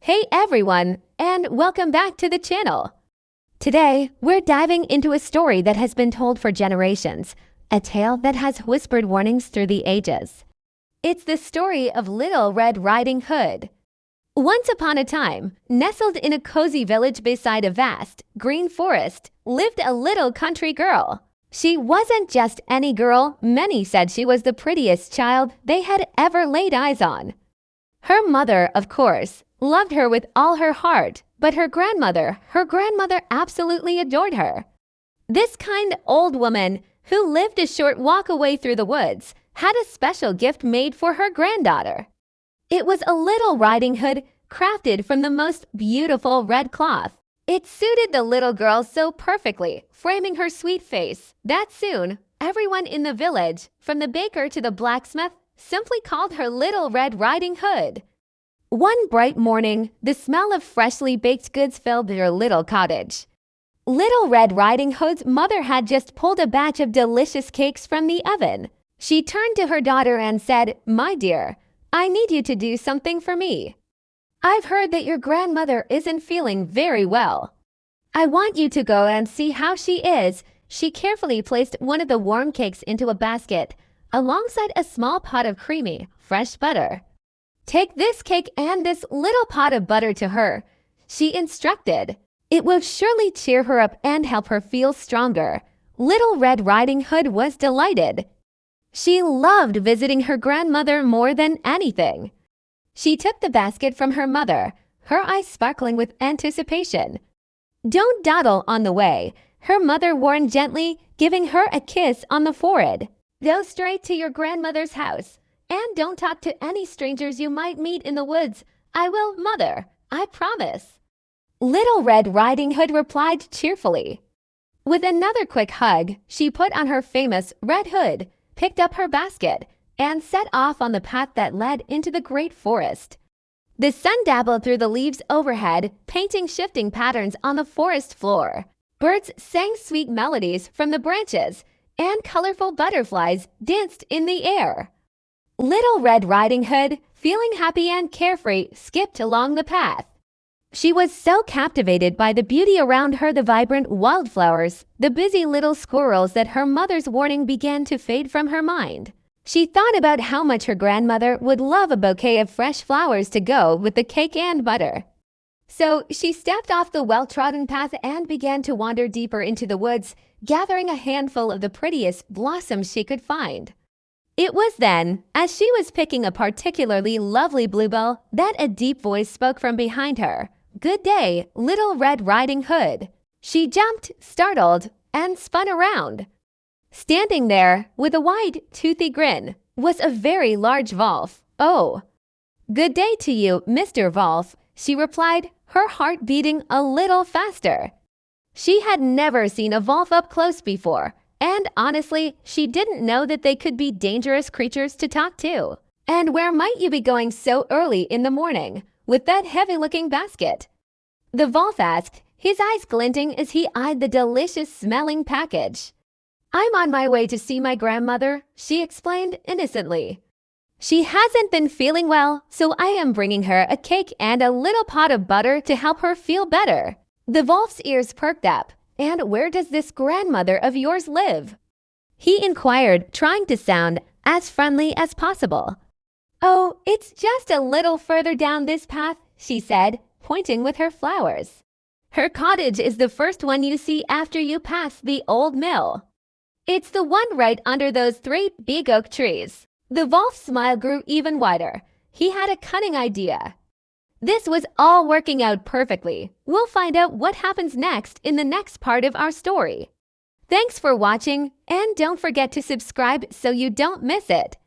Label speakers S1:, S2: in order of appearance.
S1: Hey everyone, and welcome back to the channel. Today, we're diving into a story that has been told for generations, a tale that has whispered warnings through the ages. It's the story of Little Red Riding Hood. Once upon a time, nestled in a cozy village beside a vast, green forest, lived a little country girl. She wasn't just any girl, many said she was the prettiest child they had ever laid eyes on. Her mother, of course, loved her with all her heart, but her grandmother absolutely adored her. This kind old woman, who lived a short walk away through the woods, had a special gift made for her granddaughter. It was a little riding hood crafted from the most beautiful red cloth. It suited the little girl so perfectly, framing her sweet face, that soon everyone in the village, from the baker to the blacksmith, simply called her Little Red Riding Hood. One bright morning, the smell of freshly baked goods filled their little cottage. Little Red Riding Hood's mother had just pulled a batch of delicious cakes from the oven. She turned to her daughter and said, "My dear, I need you to do something for me. I've heard that your grandmother isn't feeling very well. I want you to go and see how she is." She carefully placed one of the warm cakes into a basket, alongside a small pot of creamy, fresh butter. "Take this cake and this little pot of butter to her," she instructed. "It will surely cheer her up and help her feel stronger." Little Red Riding Hood was delighted. She loved visiting her grandmother more than anything. She took the basket from her mother, her eyes sparkling with anticipation. "Don't dawdle on the way," her mother warned gently, giving her a kiss on the forehead. "Go straight to your grandmother's house. And don't talk to any strangers you might meet in the woods. I will, mother, I promise." Little Red Riding Hood replied cheerfully. With another quick hug, she put on her famous red hood, picked up her basket, and set off on the path that led into the great forest. The sun dabbled through the leaves overhead, painting shifting patterns on the forest floor. Birds sang sweet melodies from the branches, and colorful butterflies danced in the air. Little Red Riding Hood, feeling happy and carefree, skipped along the path. She was so captivated by the beauty around her, the vibrant wildflowers, the busy little squirrels, that her mother's warning began to fade from her mind. She thought about how much her grandmother would love a bouquet of fresh flowers to go with the cake and butter. So she stepped off the well-trodden path and began to wander deeper into the woods, gathering a handful of the prettiest blossoms she could find. It was then, as she was picking a particularly lovely bluebell, that a deep voice spoke from behind her. "Good day, Little Red Riding Hood." She jumped, startled, and spun around. Standing there, with a wide, toothy grin, was a very large Wolf. "Oh, good day to you, Mr. Wolf," she replied, her heart beating a little faster. She had never seen a wolf up close before, and honestly, she didn't know that they could be dangerous creatures to talk to. "And where might you be going so early in the morning, with that heavy-looking basket?" the wolf asked, his eyes glinting as he eyed the delicious-smelling package. "I'm on my way to see my grandmother," she explained innocently. "She hasn't been feeling well, so I am bringing her a cake and a little pot of butter to help her feel better." The wolf's ears perked up. "And where does this grandmother of yours live?" he inquired, trying to sound as friendly as possible. "Oh, it's just a little further down this path," she said, pointing with her flowers. "Her cottage is the first one you see after you pass the old mill. It's the one right under those 3 big oak trees." The wolf's smile grew even wider. He had a cunning idea. This was all working out perfectly. We'll find out what happens next in the next part of our story. Thanks for watching, and don't forget to subscribe so you don't miss it.